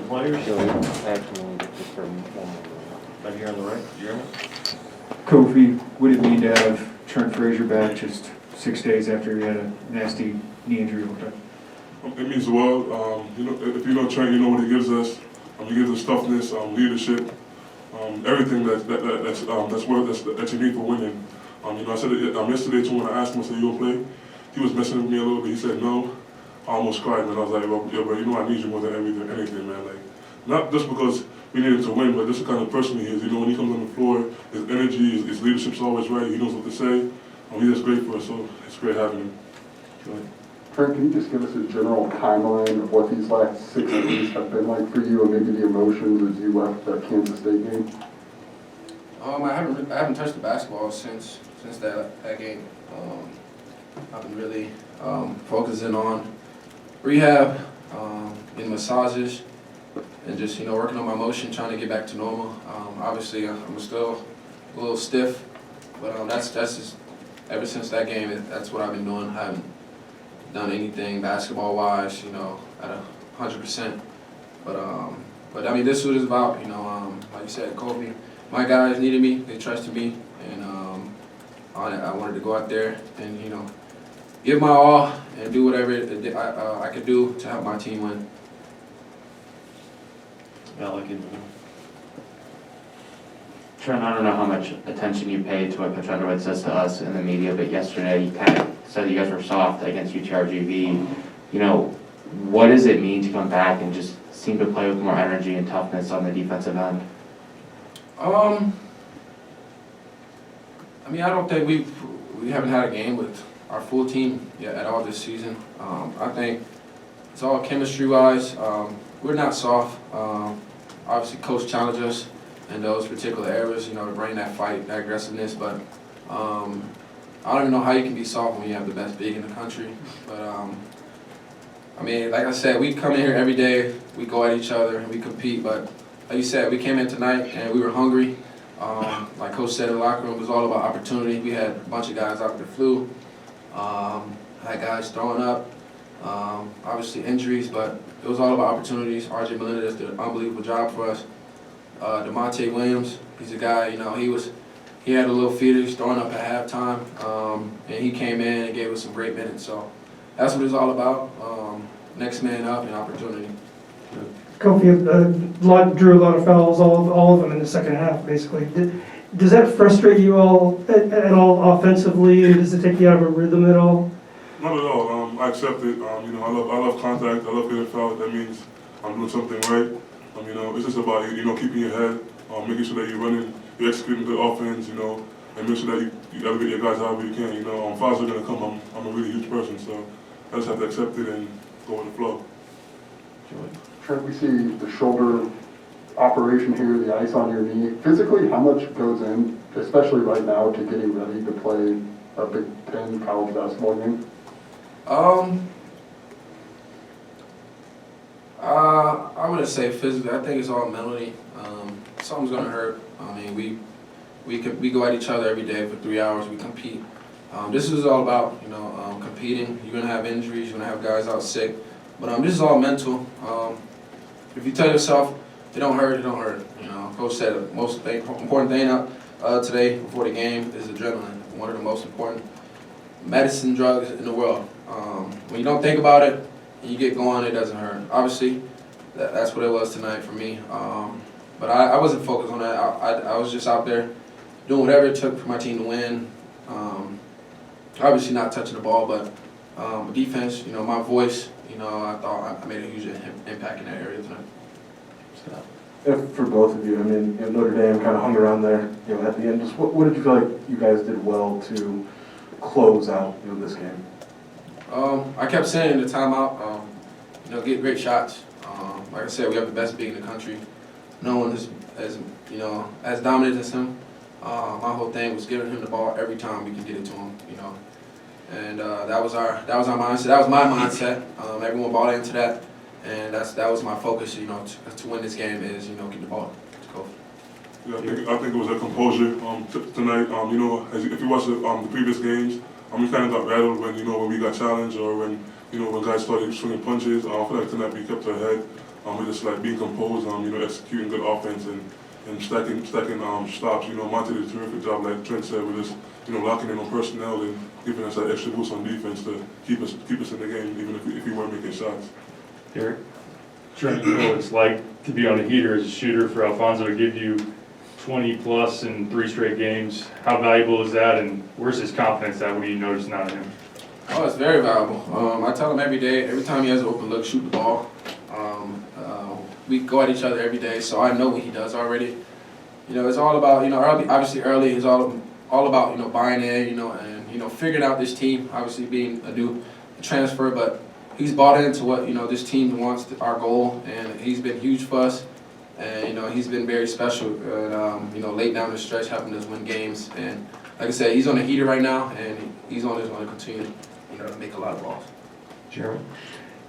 players. Actually, just for one more. Right here on the right, Jeremy. Kofi, what did it mean to have Trent Frazier back just 6 days after he had a nasty knee injury? It means the world. If you know Trent, you know what he gives us. He gives us toughness, leadership, everything that you need for winning. I said it yesterday to him when I asked him, I said, "You gonna play?" He was messing with me a little bit. He said no. I almost cried, man. I was like, "Well, yeah, bro, you know I need you more than anything, man. Like, not just because we needed to win, but just the kind of person he is. When he comes on the floor, his energy, his leadership's always right. He knows what to say. He's just great for us. So it's great having him." Trent, can you just give us a general timeline of what these last 6 weeks have been like for you, and maybe the emotions as you left that Kansas State game? I haven't touched the basketball since that game. I've been really focusing on rehab, getting massages, and just working on my motion, trying to get back to normal. Obviously, I'm still a little stiff, but that's just ever since that game. That's what I've been doing. I haven't done anything basketball-wise, at 100%. But I mean, this is what it's about. Like you said, Kofi, my guys needed me. They trusted me, and I wanted to go out there and give my all and do whatever I could do to help my team win. Trent, I don't know how much attention you paid to what Coach Underwood says to us in the media, but yesterday you kind of said you guys were soft against UTRGV. What does it mean to come back and just seem to play with more energy and toughness on the defensive end? I mean, I don't think we haven't had a game with our full team yet at all this season. I think it's all chemistry-wise. We're not soft. Obviously, Coach challenged us in those particular areas, to bring that fight, that aggressiveness. But I don't even know how you can be soft when you have the best big in the country. But I mean, like I said, we come in here every day. We go at each other and we compete. But like you said, we came in tonight and we were hungry. Like Coach said in the locker room, it was all about opportunity. We had a bunch of guys out with the flu. Had guys throwing up. Obviously injuries, but it was all about opportunities. RJ Melendez did an unbelievable job for us. DeMonte Williams, he's a guy, he had a little feeder, he's throwing up at halftime, and he came in and gave us some great minutes. So that's what it's all about, next man up and opportunity. Kofi drew a lot of fouls, all of them in the second half, basically. Does that frustrate you all at all offensively, and does it take you out of a rhythm at all? Not at all. I accept it. I love contact. I love getting fouled. That means I'm doing something right. It's just about keeping your head, making sure that you're running, you're executing the offense, and make sure that you elevate your guys however you can. Fouls are gonna come. I'm a really huge person, so I just have to accept it and go with the flow. Trent, we see the shoulder operation here, the ice on your knee. Physically, how much goes in, especially right now, to getting ready to play a Big Ten college basketball game? I wouldn't say physically. I think it's all mentally. Something's gonna hurt. I mean, we go at each other every day for 3 hours. We compete. This is all about competing. You're gonna have injuries. You're gonna have guys out sick. But this is all mental. If you tell yourself it don't hurt, it don't hurt. Coach said the most important thing today before the game is adrenaline. One of the most important medicine drugs in the world. When you don't think about it and you get going, it doesn't hurt. Obviously, that's what it was tonight for me. But I wasn't focused on that. I was just out there doing whatever it took for my team to win. Obviously not touching the ball, but defense, my voice, I thought I made a huge impact in that area tonight. If for both of you, Notre Dame kind of hung around there, at the end. Just what did you feel like you guys did well to close out this game? I kept saying in the timeout, get great shots. Like I said, we have the best big in the country. No one is as dominant as him. My whole thing was giving him the ball every time we could get it to him. And that was our mindset. That was my mindset. Everyone bought into that, and that was my focus. To win this game is get the ball to Kofi. Yeah, I think it was a composure tonight. If you watch the previous games, we kind of got rattled when when we got challenged or when when guys started swinging punches. I feel like tonight we kept our head. we're just like being composed, executing good offense and stacking stops. Monte did a terrific job, like Trent said, with just locking in on personnel and giving us that extra boost on defense to keep us in the game, even if we weren't making shots. Derek? Trent, you know what it's like to be on a heater as a shooter for Alfonso to give you 20 plus in 3 straight games. How valuable is that, and where's his confidence at? What do you notice now in him? Oh, it's very valuable. I tell him every day, every time he has an open look, shoot the ball. We go at each other every day, so I know what he does already. It's all about, early is all about, buying in, and, figuring out this team, obviously being a new transfer, but he's bought into what, this team wants, our goal, and he's been huge for us. And, he's been very special, and, late down the stretch, helping us win games. And like I said, he's on the heater right now, and he's on his going to continue, to make a lot of balls. Jeremy?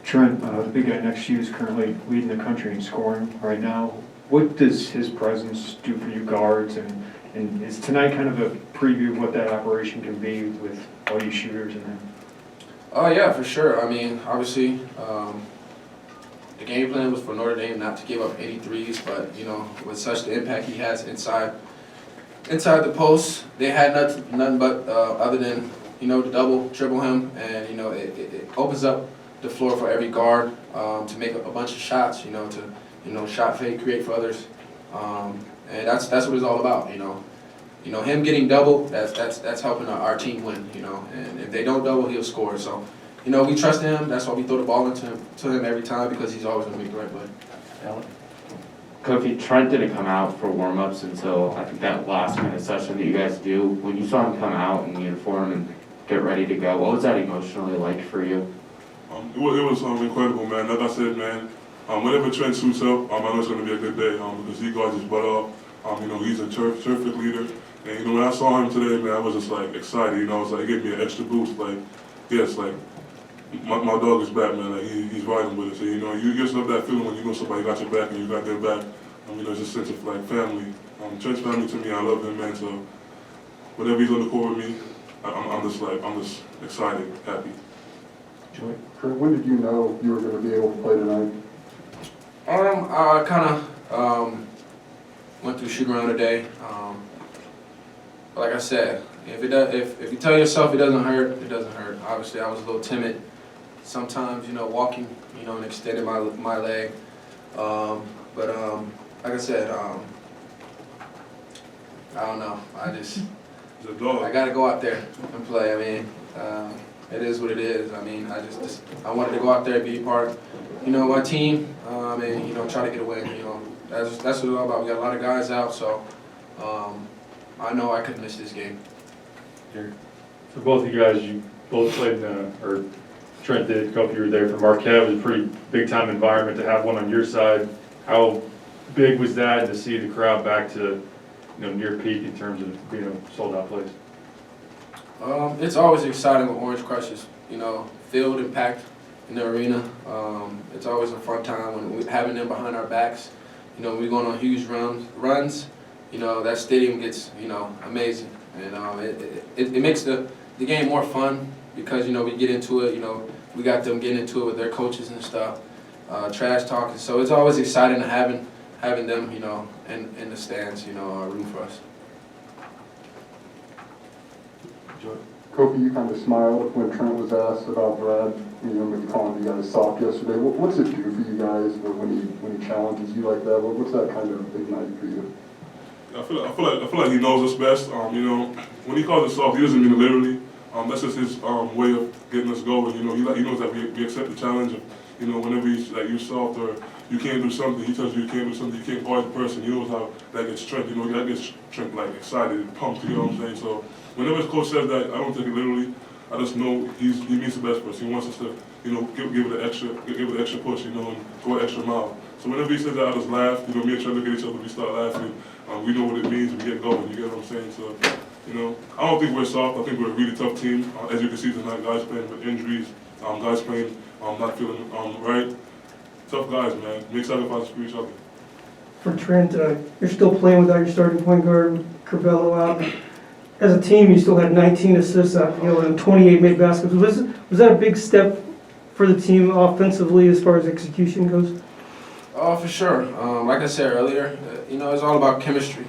Trent, the big guy next to you is currently leading the country in scoring right now. What does his presence do for you guards, and is tonight kind of a preview of what that operation can be with all you shooters and then? Oh yeah, for sure. I mean, obviously, the game plan was for Notre Dame not to give up any threes, but with such the impact he has inside the post, they had nothing but other than to double dribble him, and it opens up the floor for every guard to make a bunch of shots, to shot fake, create for others, and that's what it's all about, him getting double, that's helping our team win, and if they don't double, he'll score. So, we trust him. That's why we throw the ball into him every time, because he's always going to make the right play. Alec? Kofi, Trent didn't come out for warm-ups until I think that last minute session that you guys do. When you saw him come out in uniform and get ready to go, what was that emotionally like for you? It was incredible, man. Like I said, man, whenever Trent suits up, I know it's going to be a good day because he guards his butt off. He's a terrific leader. And, when I saw him today, man, I was just, like, excited. It's like, it gave me an extra boost. Like, yes, like, my dog is back, man. Like, he's riding with us. And, you just love that feeling when you know somebody got your back and you got their back. It's a sense of, like, family. Trent's family to me, I love him, man. So whenever he's on the court with me, I'm just excited, happy. Joy? Trent, when did you know you were going to be able to play tonight? I kind of went through shoot around today. But like I said, if you tell yourself it doesn't hurt, it doesn't hurt. Obviously, I was a little timid sometimes, walking, and extending my leg. But like I said, I don't know. I got to go out there and play. I mean, it is what it is. I mean, I wanted to go out there and be a part, my team, and try to get a win. That's what it's all about. We got a lot of guys out, so I know I couldn't miss this game. For both of you guys, you both played, or Trent did, Kofi, you were there for Marquette. It was a pretty big-time environment to have one on your side. How big was that to see the crowd back to, near peak in terms of being a sold-out place? It's always exciting when Orange crushes, filled and packed in the arena. It's always a fun time when we're having them behind our backs. We're going on huge runs. That stadium gets, amazing. And it makes the game more fun because, we get into it, we got them getting into it with their coaches and stuff, trash talking. So it's always exciting having them, in the stands, room for us. Kofi, you kind of smiled when Trent was asked about Brad, maybe calling you guys soft yesterday. What's it do for you guys when he challenges you like that? What's that kind of ignite for you? I feel like he knows us best. When he calls us soft, he doesn't mean it literally. That's just his way of getting us going. He knows that we accept the challenge of, whenever you're soft or you can't do something, he tells you can't do something, you can't guard the person. He knows how that gets Trent. That gets Trent like excited and pumped. You know what I'm saying? So whenever his coach says that, I don't take it literally. I just know he means the best for us. He wants us to, give it an extra push, and go an extra mile. So whenever he says that, I just laugh. Me and Trent look at each other, we start laughing. We know what it means, we get going, you get what I'm saying? So, I don't think we're soft. I think we're a really tough team. As you can see tonight, guys playing with injuries, guys playing not feeling right. Tough guys, man. Make sacrifices for each other. For Trent, you're still playing without your starting point guard, Curbelo out. As a team, you still had 19 assists and 28 made baskets. Was that a big step for the team offensively as far as execution goes? Oh, for sure. Like I said earlier, it's all about chemistry.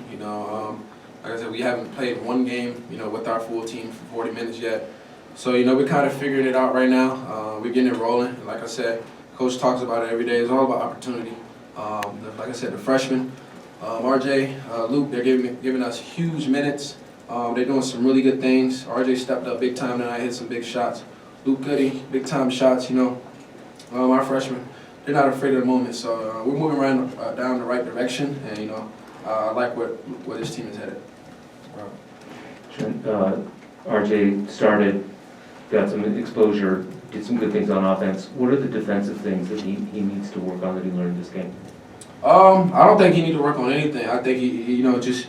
Like I said, we haven't played one game, with our full team for 40 minutes yet. So, we're kind of figuring it out right now. We're getting it rolling. And like I said, Coach talks about it every day. It's all about opportunity. Like I said, the freshmen, RJ, Luke, they're giving us huge minutes. They're doing some really good things. RJ stepped up big time tonight, hit some big shots. Luke Goody, big time shots, our freshmen. They're not afraid of the moment, so we're moving around down the right direction, and I like where this team is headed. Trent, RJ started, got some exposure, did some good things on offense. What are the defensive things that he needs to work on that he learned this game? I don't think he needs to work on anything. I think he just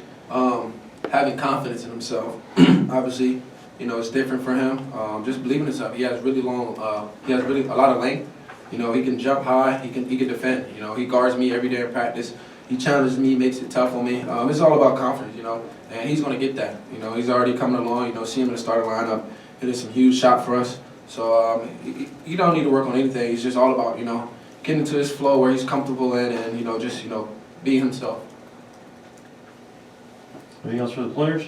having confidence in himself. Obviously, it's different for him. Just believing in himself. He has really a lot of length. He can jump high. He can defend. He guards me every day in practice. He challenges me, makes it tough on me. It's all about confidence, and he's going to get that. He's already coming along. See him in the starting lineup, hitting some huge shot for us. So he don't need to work on anything. It's just all about getting into his flow where he's comfortable in, and just being himself. Anything else for the players?